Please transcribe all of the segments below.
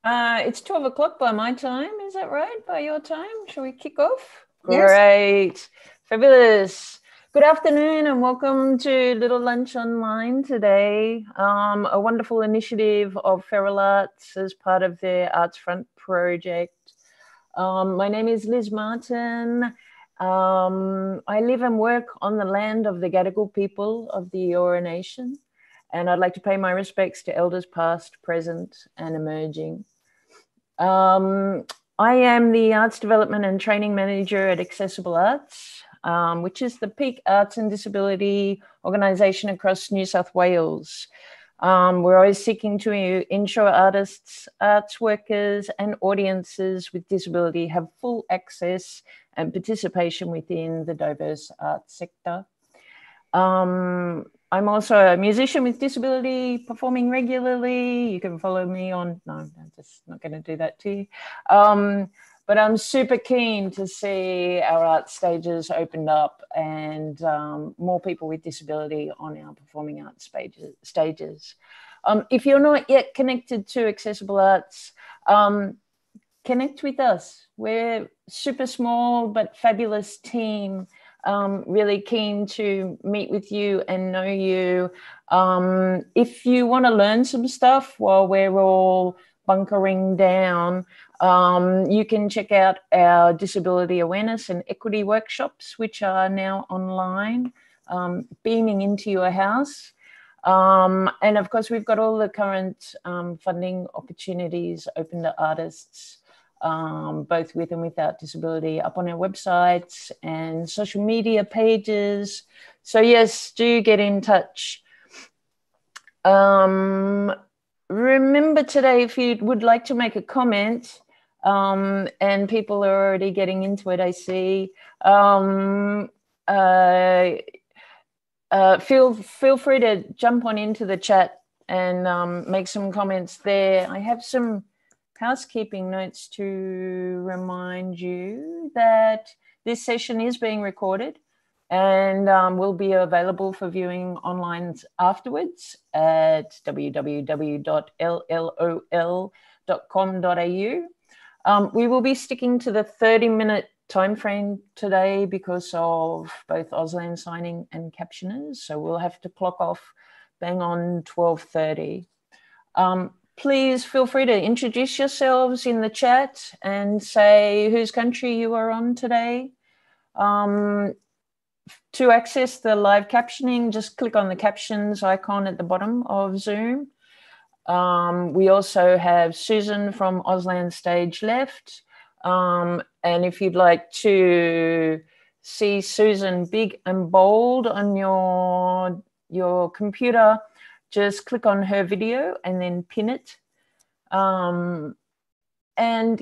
It's 12 o'clock by my time. Is that right? By your time? Shall we kick off? Yes. Great. Fabulous. Good afternoon and welcome to Little Lunch Online today. A wonderful initiative of Feral Arts as part of their Arts Front project. My name is Liz Martin. I live and work on the land of the Gadigal people of the Eora Nation, and I'd like to pay my respects to elders past, present, and emerging. I am the Arts Development and Training Manager at Accessible Arts, which is the peak arts and disability organisation across New South Wales. We're always seeking to ensure artists, arts workers and audiences with disability have full access and participation within the diverse arts sector. I'm also a musician with disability, performing regularly. You can follow me on, no, I'm just not going to do that to you. But I'm super keen to see our art stages opened up and more people with disability on our performing arts stages. If you're not yet connected to Accessible Arts, connect with us. We're super small but fabulous team. Really keen to meet with you and know you. If you want to learn some stuff while we're all bunkering down, you can check out our disability awareness and equity workshops, which are now online, beaming into your house. And of course, we've got all the current funding opportunities open to artists, both with and without disability, up on our websites and social media pages. So yes, do get in touch. Remember today, if you would like to make a comment, and people are already getting into it, I see. Feel free to jump on into the chat and make some comments there. I have some housekeeping notes to remind you that this session is being recorded and will be available for viewing online afterwards at www.llol.com.au. We will be sticking to the 30-minute time frame today because of both Auslan signing and captioners, so we'll have to clock off bang on 12:30. Please feel free to introduce yourselves in the chat and say whose country you are on today. To access the live captioning, just click on the captions icon at the bottom of Zoom. We also have Susan from Auslan Stage Left. And if you'd like to see Susan big and bold on your computer, just click on her video and then pin it. And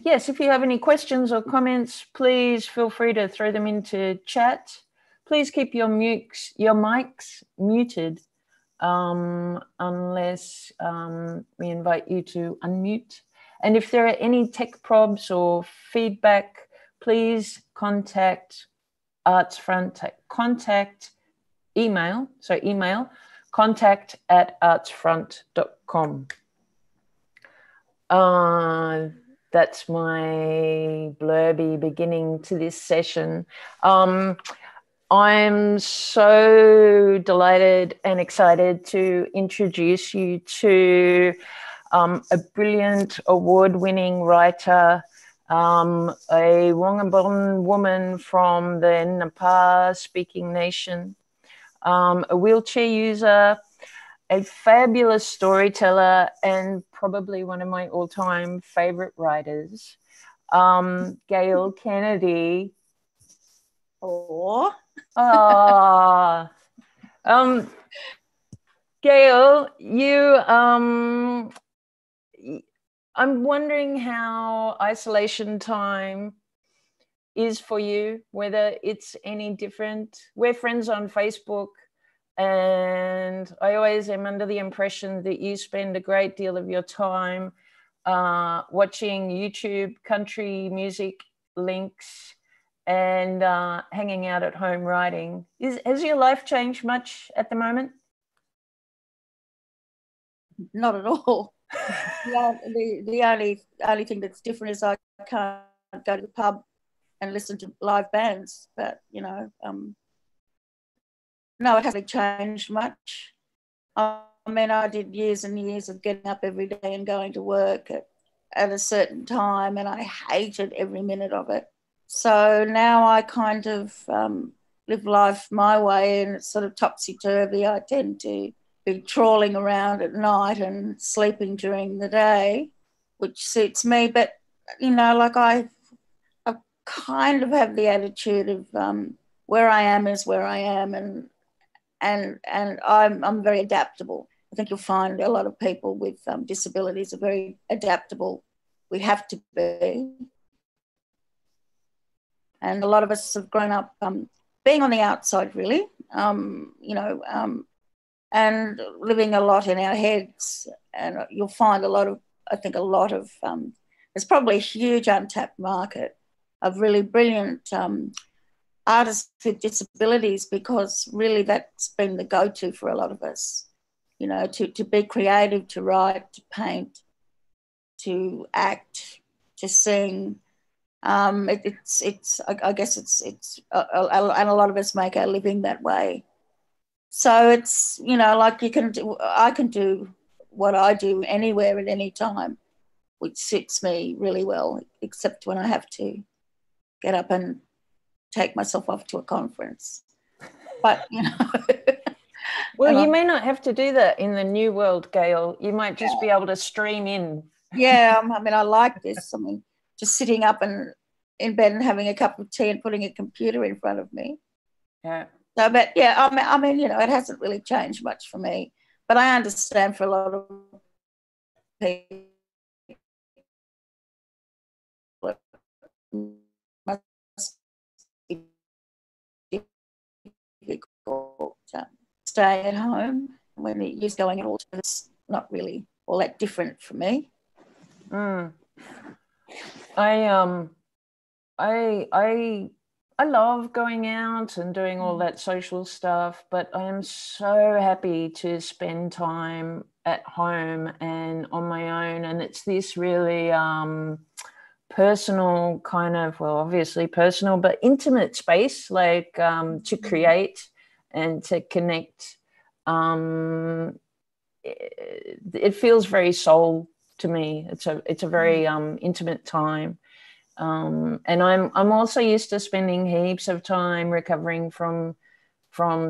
yes, if you have any questions or comments, please feel free to throw them into chat. Please keep your mics muted unless we invite you to unmute. And if there are any tech probs or feedback, please contact Artsfront at email contact@artsfront.com. That's my blurby beginning to this session. I'm so delighted and excited to introduce you to a brilliant award-winning writer, a Wongaiibon woman from the Napa-speaking nation, a wheelchair user, a fabulous storyteller, and probably one of my all-time favorite writers, Gail Kennedy. Oh. Gail, I'm wondering how isolation time is for you, whether it's any different. We're friends on Facebook, and I always am under the impression that you spend a great deal of your time watching YouTube country music links and hanging out at home writing. Has your life changed much at the moment? Not at all. The only thing that's different is I can't go to the pub and listen to live bands. But no, it hasn't changed much. I mean, I did years and years of getting up every day and going to work at a certain time, and I hated every minute of it. So now I kind of live life my way, and it's sort of topsy-turvy. I tend to be trawling around at night and sleeping during the day, which suits me. But, like I kind of have the attitude of where I am is where I am, and I'm very adaptable. I think you'll find a lot of people with disabilities are very adaptable. We have to be. And a lot of us have grown up being on the outside, really, and living a lot in our heads. And you'll find there's probably a huge untapped market of really brilliant artists with disabilities, because really that's been the go-to for a lot of us, to be creative, to write, to paint, to act, to sing. I guess it's and a lot of us make our living that way. So it's, like I can do what I do anywhere at any time, which suits me really well, except when I have to get up and take myself off to a conference. But, Well, you may not have to do that in the new world, Gail. You might just be able to stream in. Yeah, I like this. Just sitting up and in bed and having a cup of tea and putting a computer in front of me. Yeah. So, but yeah, it hasn't really changed much for me. But I understand for a lot of people, it must be difficult staying at home when you're going at all. It's not really all that different for me. I love going out and doing all that social stuff, but I am so happy to spend time at home and on my own. And it's this really personal kind of, well, obviously personal, but intimate space, like to create and to connect. It feels very soul to me. It's a very intimate time. And I'm also used to spending heaps of time recovering from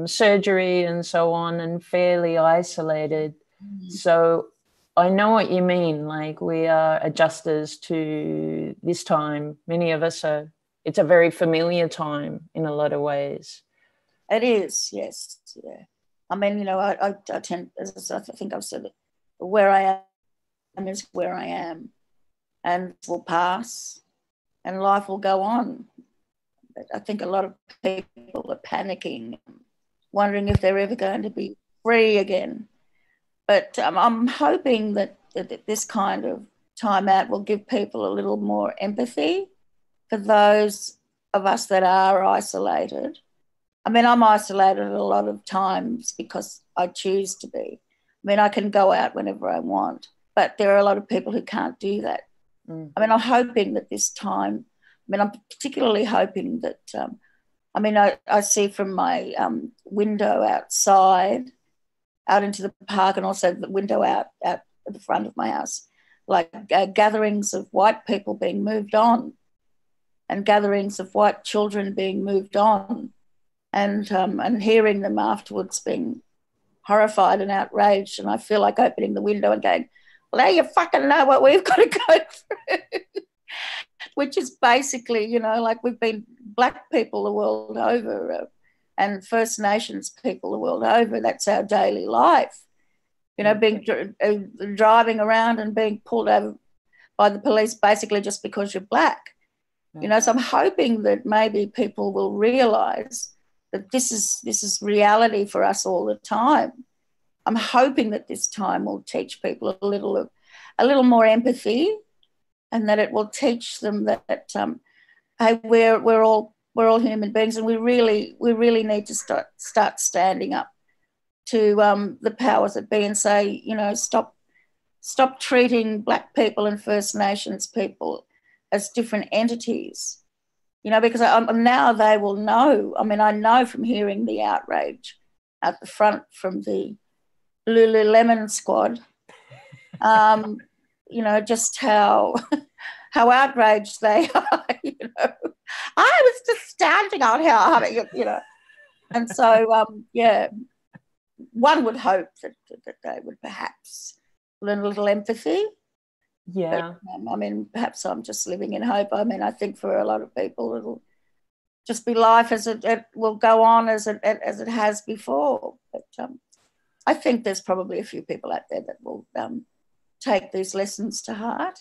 surgery and so on, and fairly isolated. So I know what you mean. Like, we are adjusters to this time. Many of us are. It's a very familiar time in a lot of ways. It is, yes, yeah. I mean, I tend, as I think I've said it, where I am is where I am, and it will pass. And life will go on. I think a lot of people are panicking, wondering if they're ever going to be free again. But I'm hoping that this kind of time out will give people a little more empathy for those of us that are isolated. I mean, I'm isolated a lot of times because I choose to be. I mean, I can go out whenever I want, but there are a lot of people who can't do that. I mean, I'm hoping that this time, I'm particularly hoping that, I see from my window outside, out into the park, and also the window out at the front of my house, like gatherings of white people being moved on, and gatherings of white children being moved on, and hearing them afterwards being horrified and outraged. And I feel like opening the window and going, well, now you fucking know what we've got to go through. Which is basically, like, we've been Black people the world over and First Nations people the world over. That's our daily life. Being driving around and being pulled over by the police basically just because you're Black. So I'm hoping that maybe people will realise that this is reality for us all the time. I'm hoping that this time will teach people a little more empathy, and that it will teach them that hey, we're all human beings, and we really need to start standing up to the powers that be and say, stop stop treating Black people and First Nations people as different entities, because now they will know. I mean, I know from hearing the outrage at the front from the Lululemon squad, just how outraged they are. I was just standing on how, and so one would hope that they would perhaps learn a little empathy. Yeah. But, I mean, perhaps I'm just living in hope. I mean, I think for a lot of people, it'll just be life as it will go on as it has before. But I think there's probably a few people out there that will take these lessons to heart.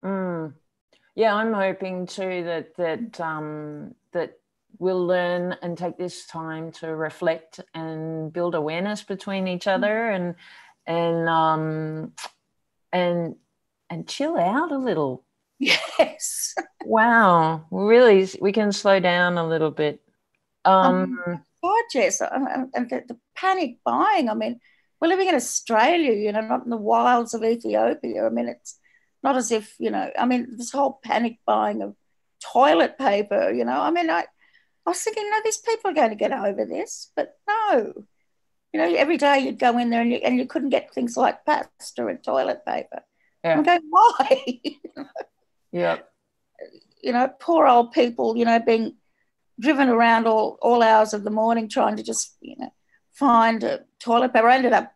Yeah, I'm hoping too that we'll learn and take this time to reflect and build awareness between each other and chill out a little. Yes. Wow, really, we can slow down a little bit. God, yes, and the panic buying. I mean, we're living in Australia, not in the wilds of Ethiopia. I mean, it's not as if, I mean, this whole panic buying of toilet paper, I mean, I was thinking, these people are going to get over this, but no. Every day you'd go in there and you couldn't get things like pasta and toilet paper. Yeah. I'm going, why? Yeah. Poor old people, being driven around all hours of the morning trying to just, find a toilet paper. I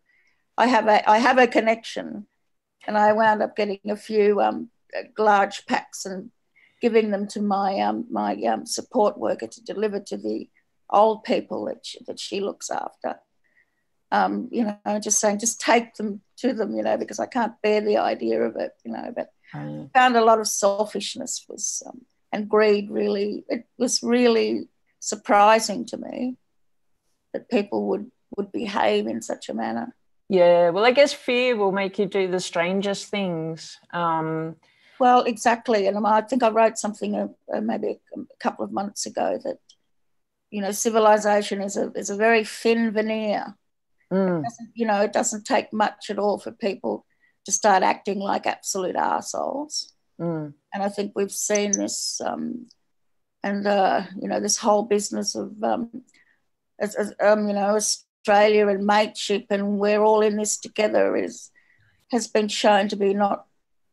have a connection, and I wound up getting a few large packs and giving them to my support worker to deliver to the old people that she looks after. Just saying, just take them to them, because I can't bear the idea of it, but I found a lot of selfishness and greed really. It was really surprising to me that people would behave in such a manner. Yeah, well, I guess fear will make you do the strangest things. Well, exactly. And I think I wrote something maybe a couple of months ago that, civilization is a very thin veneer. It doesn't take much at all for people to start acting like absolute arseholes. And I think we've seen this, this whole business of, Australia and mateship, and we're all in this together has been shown to be not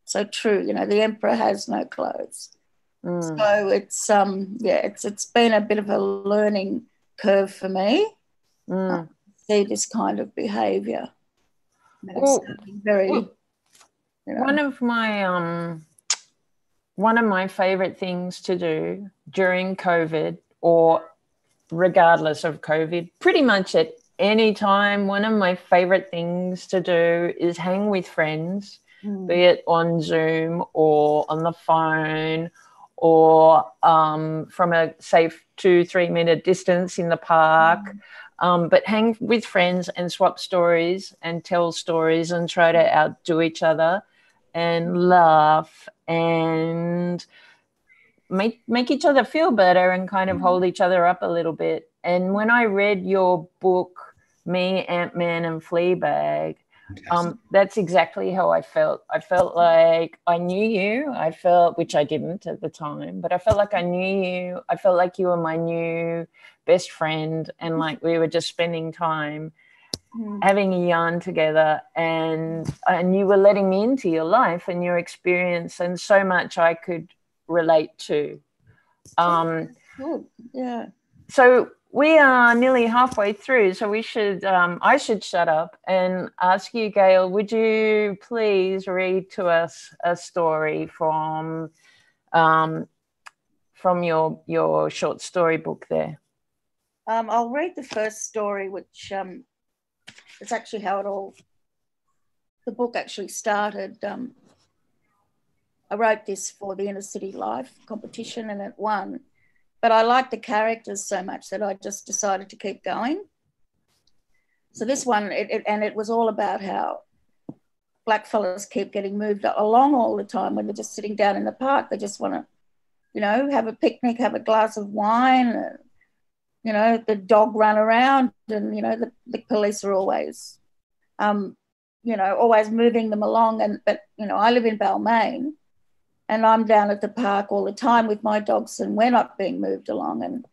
so true. The emperor has no clothes. So it's been a bit of a learning curve for me. See this kind of behaviour. Very. One of my favourite things to do during COVID, or regardless of COVID, pretty much at any time, one of my favourite things to do is hang with friends, be it on Zoom or on the phone, or from a safe 2-3 minute distance in the park. But hang with friends and swap stories and tell stories and try to outdo each other and laugh and make each other feel better and kind of hold each other up a little bit. And when I read your book, Me, Antman and Fleabag, that's exactly how I felt. I felt like I knew you. Which I didn't at the time, but I felt like I knew you. I felt like you were my new best friend, and like we were just spending time having a yarn together, and you were letting me into your life and your experience, and so much I could relate to. Yeah. So we are nearly halfway through, so I should shut up and ask you, Gail, would you please read to us a story from your short story book there? I'll read the first story, which is actually how the book actually started. I wrote this for the Inner City Life competition and it won. But I liked the characters so much that I just decided to keep going. So this one, it was all about how black fellas keep getting moved along all the time when they're just sitting down in the park. They just want to, have a picnic, have a glass of wine, the dog run around, and, the police are always always moving them along. But I live in Balmain and I'm down at the park all the time with my dogs and we're not being moved along. And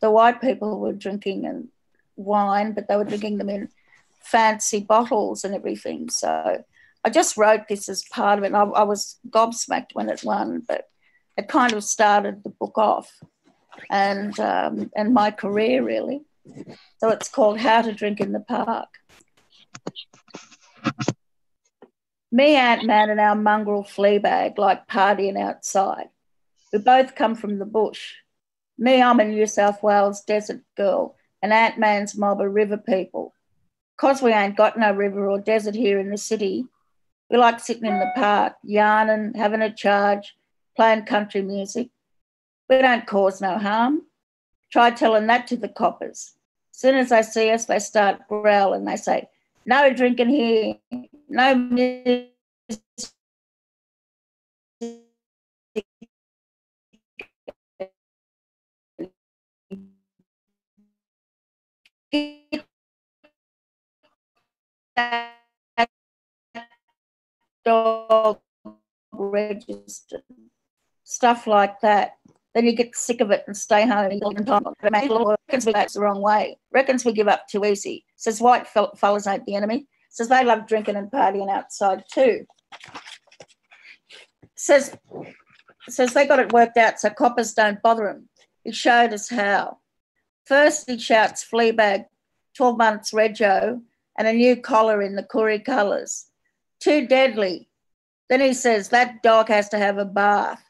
the white people were drinking and wine, but they were drinking them in fancy bottles and everything. So I just wrote this as part of it. And I was gobsmacked when it won, but it kind of started the book off and my career, really. So it's called How to Drink in the Park. Me, Antman, and our mongrel Fleabag like partying outside. We both come from the bush. Me, I'm a New South Wales desert girl, and Antman's mob are river people. 'Cause we ain't got no river or desert here in the city, we like sitting in the park, yarning, having a charge, playing country music. We don't cause no harm. Try telling that to the coppers. As soon as they see us, they start growling. They say, no drinking here, no music. Dog registered, stuff like that. Then you get sick of it and stay home. Reckons we that's the wrong way. Reckons we give up too easy. Says white fellas ain't the enemy. Says they love drinking and partying outside too. Says they got it worked out so coppers don't bother them. He showed us how. First he shouts Fleabag, 12 months rego, and a new collar in the Koori colours. Too deadly. Then he says that dog has to have a bath.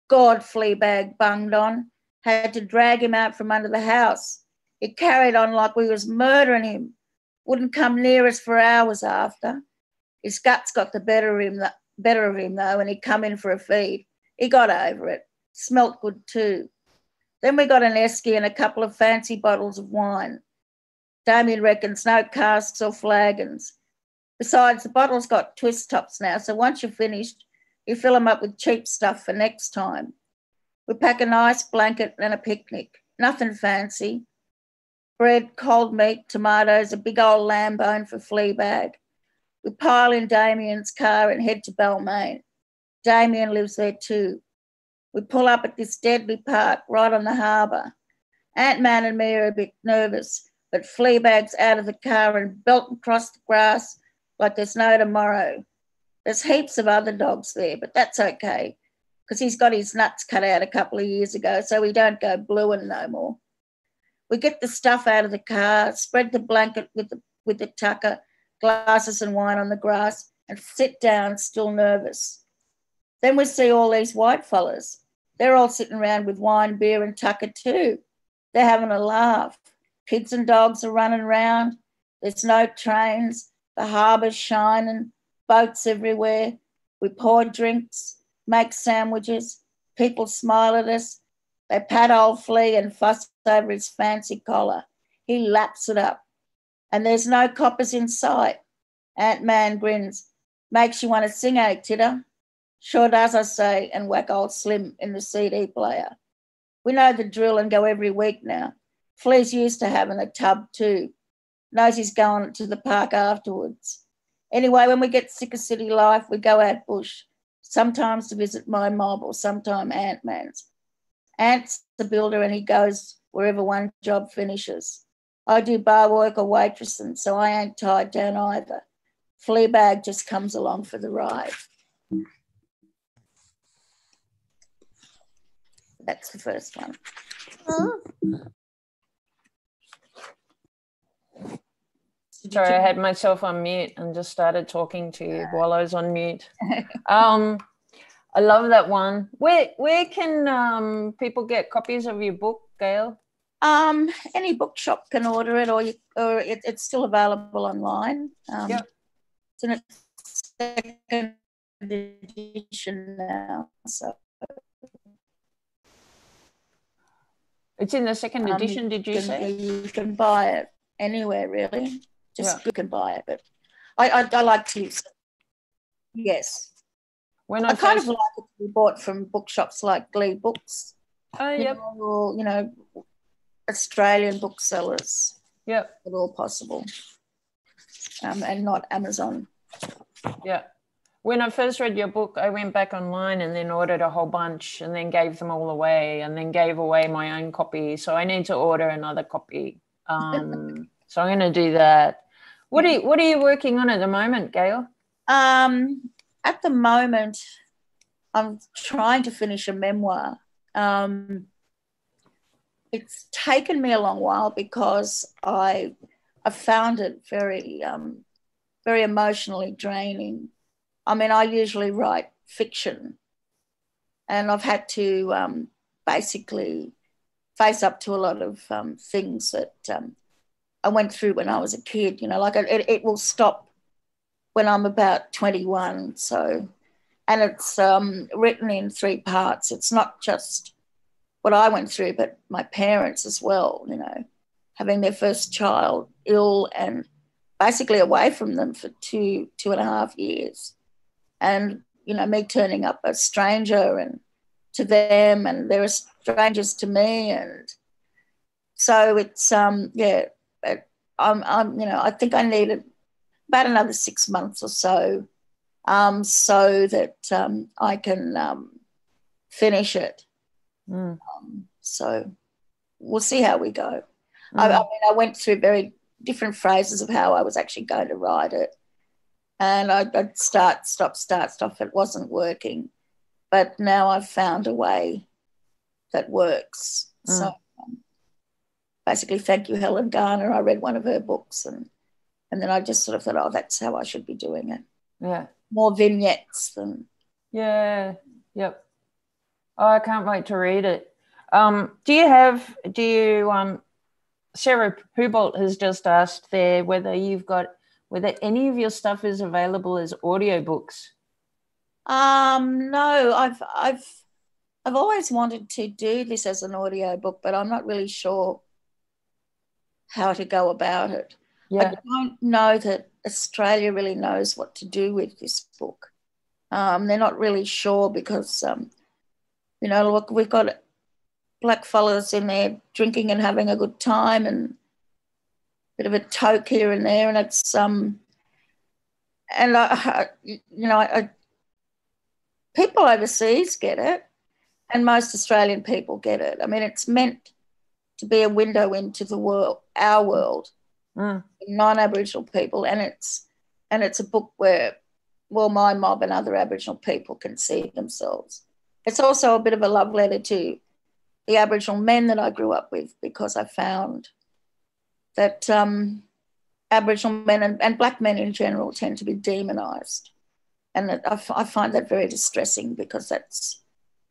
God, Fleabag bunged on. Had to drag him out from under the house. He carried on like we was murdering him. Wouldn't come near us for hours after. His guts got the better of him though, and he come in for a feed. He got over it. Smelt good too. Then we got an esky and a couple of fancy bottles of wine. Damien reckons no casks or flagons. Besides, the bottles got twist tops now, so once you're finished, you fill them up with cheap stuff for next time. We pack a nice blanket and a picnic. Nothing fancy. Bread, cold meat, tomatoes, a big old lamb bone for Fleabag. We pile in Damien's car and head to Balmain. Damien lives there too. We pull up at this deadly park right on the harbour. Antman and me are a bit nervous, but Fleabag's out of the car and belting across the grass like there's no tomorrow. There's heaps of other dogs there, but that's okay because he's got his nuts cut out a couple of years ago, so we don't go blueing no more. We get the stuff out of the car, spread the blanket with the tucker, glasses and wine on the grass, and sit down, still nervous. Then we see all these white fellas. They're all sitting around with wine, beer, and tucker too. They're having a laugh. Kids and dogs are running around. There's no trains. The harbour's shining. Boats everywhere. We pour drinks, make sandwiches. People smile at us. They pat old Flea and fuss over his fancy collar. He laps it up. And there's no coppers in sight. Antman grins. Makes you want to sing, eh, Titter? Sure does, I say, and whack old Slim in the CD player. We know the drill and go every week now. Flea's used to having a tub too. Knows he's going to the park afterwards. Anyway, when we get sick of city life, we go out bush, sometimes to visit my mob or sometime Antman's. Ant's the builder and he goes wherever one job finishes. I do bar work or waitressing, so I ain't tied down either. Fleabag just comes along for the ride. That's the first one. Sorry, I had myself on mute and just started talking to you while I was on mute. I love that one. Where can people get copies of your book, Gail? Any bookshop can order it, or it's still available online. Yep. It's in its second edition now, so. It's in the second edition, did you say? You can buy it anywhere, really. Just you can buy it, but I like to use it. Yes. I kind of like it to be bought from bookshops like Glee Books. Oh, yep. Or, Australian booksellers. Yep. If at all possible. And not Amazon. Yeah. When I first read your book, I went back online and then ordered a whole bunch and then gave them all away and then gave away my own copy. So I need to order another copy. So I'm going to do that. What are you working on at the moment, Gail? At the moment, I'm trying to finish a memoir. It's taken me a long while because I found it very, very emotionally draining. I mean, I usually write fiction, and I've had to basically face up to a lot of things that I went through when I was a kid. You know, like it will stop when I'm about 21. So, and it's written in 3 parts. It's not just what I went through, but my parents as well, you know, having their first child ill and basically away from them for 2.5 years. And, you know, me turning up a stranger and to them, and they're strangers to me. And so it's, yeah, I'm, you know, I think I needed about another 6 months or so that I can finish it. So we'll see how we go. I mean, I went through very different phases of how I was actually going to write it. And I'd start, stop, it wasn't working. But now I've found a way that works. So basically, thank you, Helen Garner. I read one of her books and then I just sort of thought, oh, that's how I should be doing it. Yeah. More vignettes than. Yeah. Yep. Oh, I can't wait to read it. Sarah Hubolt has just asked there whether any of your stuff is available as audiobooks. No, I've always wanted to do this as an audiobook, but I'm not really sure how to go about it. Yeah. I don't know that Australia really knows what to do with this book. They're not really sure because, you know, look, we've got black fellas in there drinking and having a good time and a bit of a toke here and there, and it's and people overseas get it, and most Australian people get it. I mean, it's meant to be a window into the world, our world, non-Aboriginal people, and it's a book where, well, my mob and other Aboriginal people can see themselves. It's also a bit of a love letter to the Aboriginal men that I grew up with, because I found that Aboriginal men and black men in general tend to be demonised. And I find that very distressing, because that's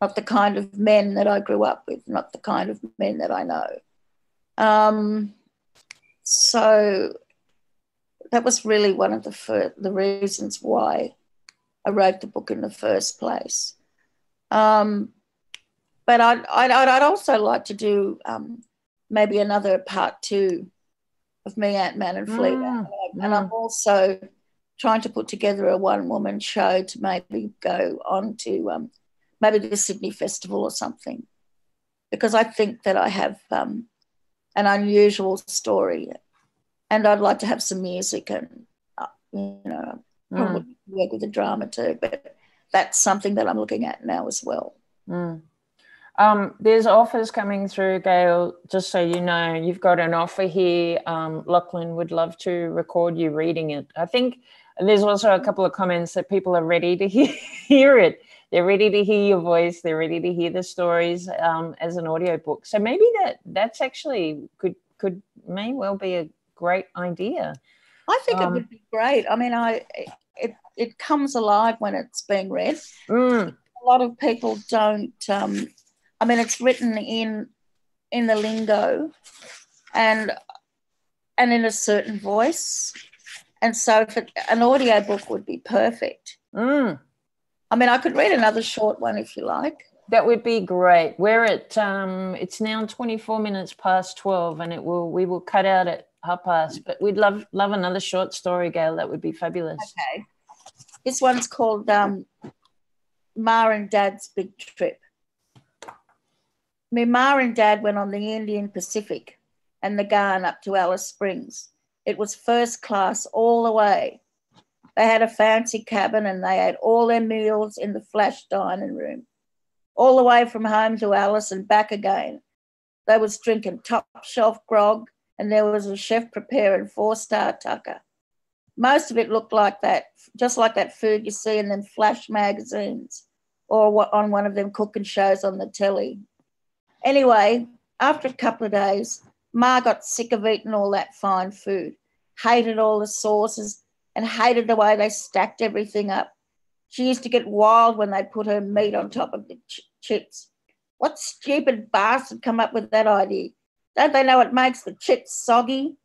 not the kind of men that I grew up with, not the kind of men that I know. So that was really one of the reasons why I wrote the book in the first place. But I'd also like to do maybe another part 2 of me, Antman and Fleabag. And I'm also trying to put together a one-woman show to maybe go on to maybe the Sydney Festival or something, because I think that I have an unusual story, and I'd like to have some music and, you know, probably work with the drama too, but that's something that I'm looking at now as well. There's offers coming through, Gail, just so you know. You've got an offer here. Lachlan would love to record you reading it. I think there's also a couple of comments that people are ready to hear it. They're ready to hear your voice. They're ready to hear the stories as an audiobook. So maybe that's actually may well be a great idea. I think it would be great. I mean, it comes alive when it's being read. A lot of people don't. I mean, it's written in the lingo and in a certain voice, and so an audiobook would be perfect. I mean, I could read another short one if you like. That would be great. We're at it's now 24 minutes past 12, and we will cut out at 12:30. But we'd love another short story, Gail. That would be fabulous. Okay, this one's called Ma and Dad's Big Trip. Me Ma and Dad went on the Indian Pacific and the Ghan up to Alice Springs. It was first class all the way. They had a fancy cabin and they ate all their meals in the flash dining room, all the way from home to Alice and back again. They was drinking top-shelf grog and there was a chef preparing 4-star tucker. Most of it looked like that, just like that food you see in them flash magazines or on one of them cooking shows on the telly. Anyway, after a couple of days, Ma got sick of eating all that fine food, hated all the sauces and hated the way they stacked everything up. She used to get wild when they put her meat on top of the chips. What stupid bastard come up with that idea? Don't they know it makes the chips soggy?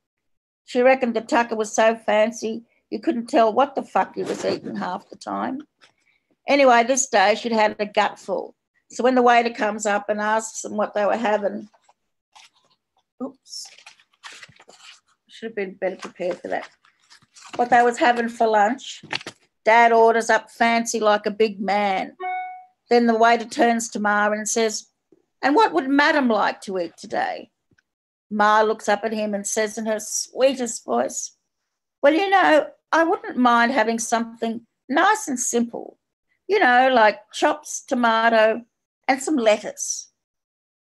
She reckoned the tucker was so fancy you couldn't tell what the fuck he was eating half the time. Anyway, this day she'd had a gutful. So when the waiter comes up and asks them what they were having, oops, should have been better prepared for that. What they was having for lunch, Dad orders up fancy like a big man. Then the waiter turns to Ma and says, "And what would Madam like to eat today?" Ma looks up at him and says in her sweetest voice, "Well, you know, I wouldn't mind having something nice and simple, you know, like chops, tomato, and some lettuce."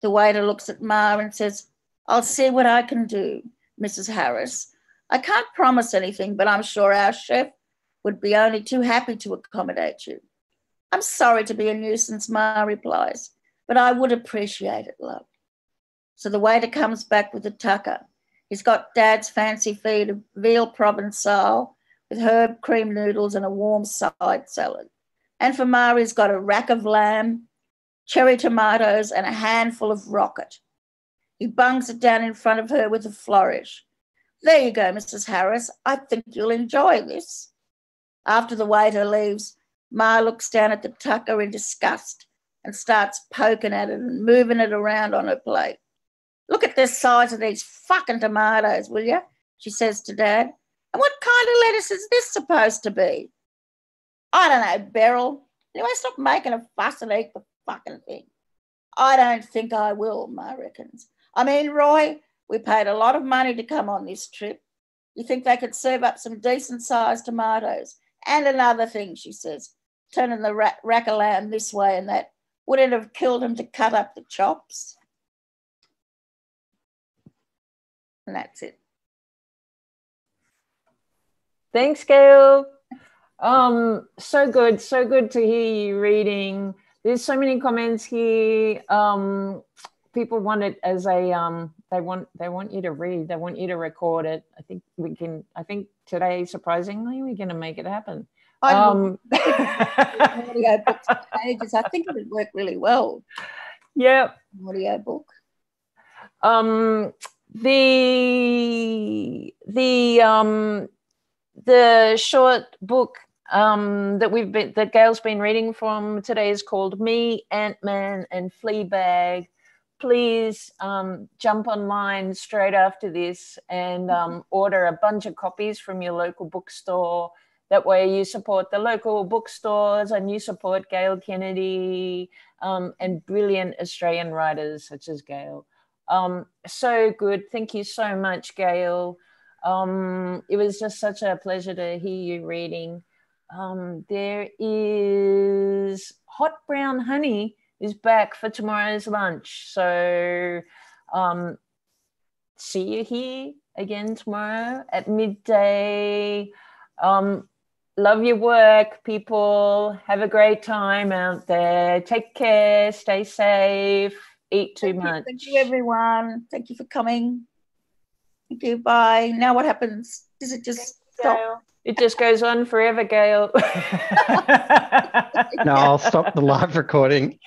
The waiter looks at Ma and says, "I'll see what I can do, Mrs. Harris. I can't promise anything, but I'm sure our chef would be only too happy to accommodate you." "I'm sorry to be a nuisance," Ma replies, "but I would appreciate it, love." So the waiter comes back with the tucker. He's got Dad's fancy feed of veal provençal with herb cream noodles and a warm side salad. And for Ma, he's got a rack of lamb, cherry tomatoes, and a handful of rocket. He bungs it down in front of her with a flourish. "There you go, Mrs. Harris. I think you'll enjoy this." After the waiter leaves, Ma looks down at the tucker in disgust and starts poking at it and moving it around on her plate. "Look at the size of these fucking tomatoes, will you?" she says to Dad. "And what kind of lettuce is this supposed to be?" "I don't know, Beryl. Anyway, stop making a fuss and eat the fucking thing." "I don't think I will," Ma reckons. "I mean, Roy, we paid a lot of money to come on this trip. You think they could serve up some decent-sized tomatoes? And another thing," she says, turning the rack of lamb this way and that, "would it have killed him to cut up the chops?" And that's it. Thanks, Gail. So good to hear you reading. There's so many comments here. People want it as a they want you to read. They want you to record it. I think today, surprisingly, we're going to make it happen. Audio books pages. I think it would work really well. Yeah. Audio book. The short book that Gail's been reading from today is called Me, Antman and Fleabag. Please jump online straight after this and order a bunch of copies from your local bookstore. That way you support the local bookstores and you support Gail Kennedy and brilliant Australian writers such as Gail. So good. Thank you so much, Gail. It was just such a pleasure to hear you reading. There is Hot Brown Honey is back for tomorrow's lunch. So see you here again tomorrow at midday. Love your work, people. Have a great time out there. Take care. Stay safe. Eat too much. Thank you, everyone. Thank you for coming. Thank you. Bye. Now what happens? Does it just stop? It just goes on forever, Gail. No, I'll stop the live recording.